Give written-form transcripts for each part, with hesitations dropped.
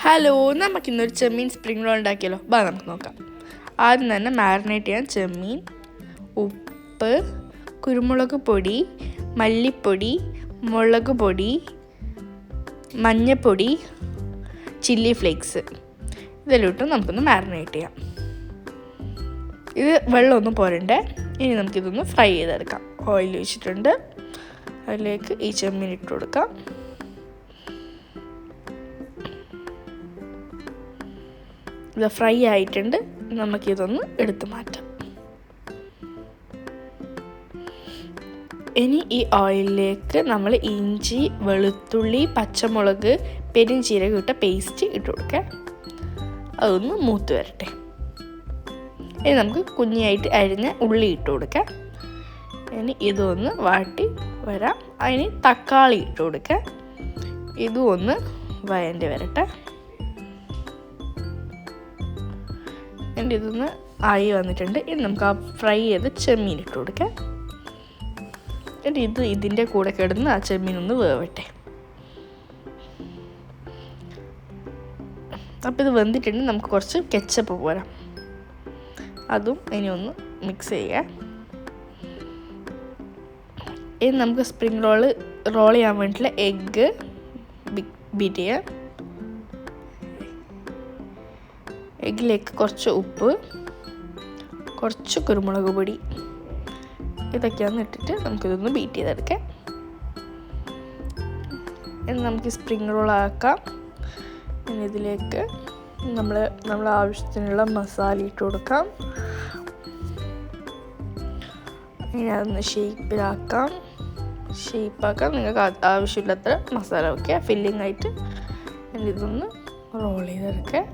Hello, നമുക്കിന്നൊരു ചെമ്മീൻ spring roll ഉണ്ടാക്കിയാലോ? നമുക്ക് നോക്കാം. ആദ്യം തന്നെ മാരിനേറ്റ് ചെയ്യാൻ ചെമ്മീൻ, ഉപ്പ്, കുരുമുളക് പൊടി, മല്ലിപ്പൊടി, മുളക് പൊടി, മഞ്ഞൾപ്പൊടി, ചില്ലി ഫ്ലേക്സ് ഇതെല്ലാം ഇട്ട് നമുക്കൊന്ന് മാരിനേറ്റ് ചെയ്യാം. ഇത് വെള്ളമൊന്നും പോരണ്ടേ. ഇനി നമുക്കിതൊന്ന് ഫ്രൈ ചെയ്തെടുക്കാം. ഓയിൽ ഒഴിച്ചിട്ടുണ്ട്, അതിലേക്ക് ഈ ചെമ്മീൻ ഇട്ട് കൊടുക്കാം. ഇത് ഫ്രൈ ആയിട്ടുണ്ട്. നമുക്കിതൊന്ന് എടുത്ത് മാറ്റാം. ഇനി ഈ ഓയിലിലേക്ക് നമ്മൾ ഇഞ്ചി, വെളുത്തുള്ളി, പച്ചമുളക്, പെരുംജീരകം ഇട്ട പേസ്റ്റ് ഇട്ട് കൊടുക്കാം. അതൊന്ന് മൂത്ത് വരട്ടെ. ഇനി നമുക്ക് കുഞ്ഞായിട്ട് അരിഞ്ഞ ഉള്ളി ഇട്ട് കൊടുക്കാം. ഇനി ഇതൊന്ന് വാട്ടി വരാം. അതിന് തക്കാളി ഇട്ട് കൊടുക്കാം. ഇതും ഒന്ന് വഴണ്ടി വരട്ടെ. എൻ്റെ ഇതൊന്ന് ആയി വന്നിട്ടുണ്ട്. ഇനി നമുക്ക് ആ ഫ്രൈ ചെയ്ത് ചെമ്മീൻ ഇട്ട് കൊടുക്കാം. എന്നിട്ട് ഇതിൻ്റെ കൂടെ കിടന്ന് ആ ചെമ്മീൻ ഒന്ന് വേവട്ടെ. അപ്പോൾ ഇത് വെന്തിട്ടുണ്ട്. നമുക്ക് കുറച്ച് കെച്ചപ്പ് പോരാം. അതും ഇനി ഒന്ന് മിക്സ് ചെയ്യാം. ഇനി നമുക്ക് സ്പ്രിംഗ് റോൾ ചെയ്യാൻ വേണ്ടിയിട്ടുള്ള എഗ്ഗ് ബീറ്റ് ചെയ്യാം. എഗ്ഗിലേക്ക് കുറച്ച് ഉപ്പ്, കുറച്ച് കുരുമുളക് പൊടി, ഇതൊക്കെയാണ് ഇട്ടിട്ട് നമുക്കിതൊന്ന് ബീറ്റ് ചെയ്തെടുക്കാം. ഇനി നമുക്ക് സ്പ്രിംഗ് റോൾ ആക്കാം. ഇനി ഇതിലേക്ക് നമ്മൾ ആവശ്യത്തിനുള്ള മസാല ഇട്ട് കൊടുക്കാം. ഇനി അതൊന്ന് ഷേപ്പാക്കാം. നിങ്ങൾക്ക് ആവശ്യമില്ലാത്ത മസാല വയ്ക്കുക. ഫില്ലിംഗ് ആയിട്ട് ഇതൊന്ന് റോൾ ചെയ്തെടുക്കുക.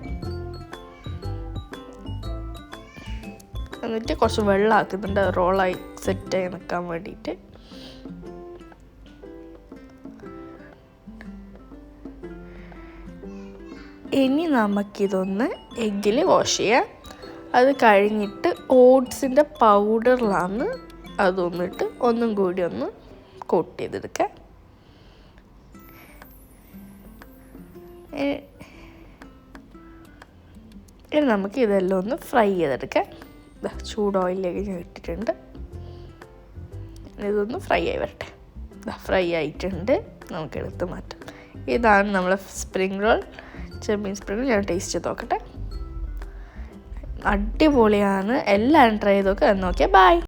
എന്നിട്ട് കുറച്ച് വെള്ളം ആക്കുന്നുണ്ട് റോളായി സെറ്റായി നിൽക്കാൻ വേണ്ടിയിട്ട്. ഇനി നമുക്കിതൊന്ന് എഗ്ഗിൽ വാഷ് ചെയ്യാം. അത് കഴിഞ്ഞിട്ട് ഓട്സിൻ്റെ പൗഡറിലാണ് അതൊന്നിട്ട് ഒന്നും കൂടി ഒന്ന് കോട്ട് ചെയ്തെടുക്കാം. ഇനി നമുക്ക് ഇതെല്ലാം ഒന്ന് ഫ്രൈ ചെയ്തെടുക്കാം. ചൂട് ഓയിലിലേക്ക് ഞാൻ ഇട്ടിട്ടുണ്ട്. ഇതൊന്ന് ഫ്രൈ ആയി വരട്ടെ. ഫ്രൈ ആയിട്ടുണ്ട്. നമുക്ക് എടുത്ത് മാറ്റാം. ഇതാണ് നമ്മളെ സ്പ്രിംഗ് റോൾ, ചെമ്മീൻ സ്പ്രിംഗ് റോൾ. ഞാൻ ടേസ്റ്റ് ചെയ്ത് നോക്കട്ടെ. അടിപൊളിയാണ്. എല്ലാവരും ട്രൈ ചെയ്ത് നോക്കുക. നോക്കിയാൽ ബൈ.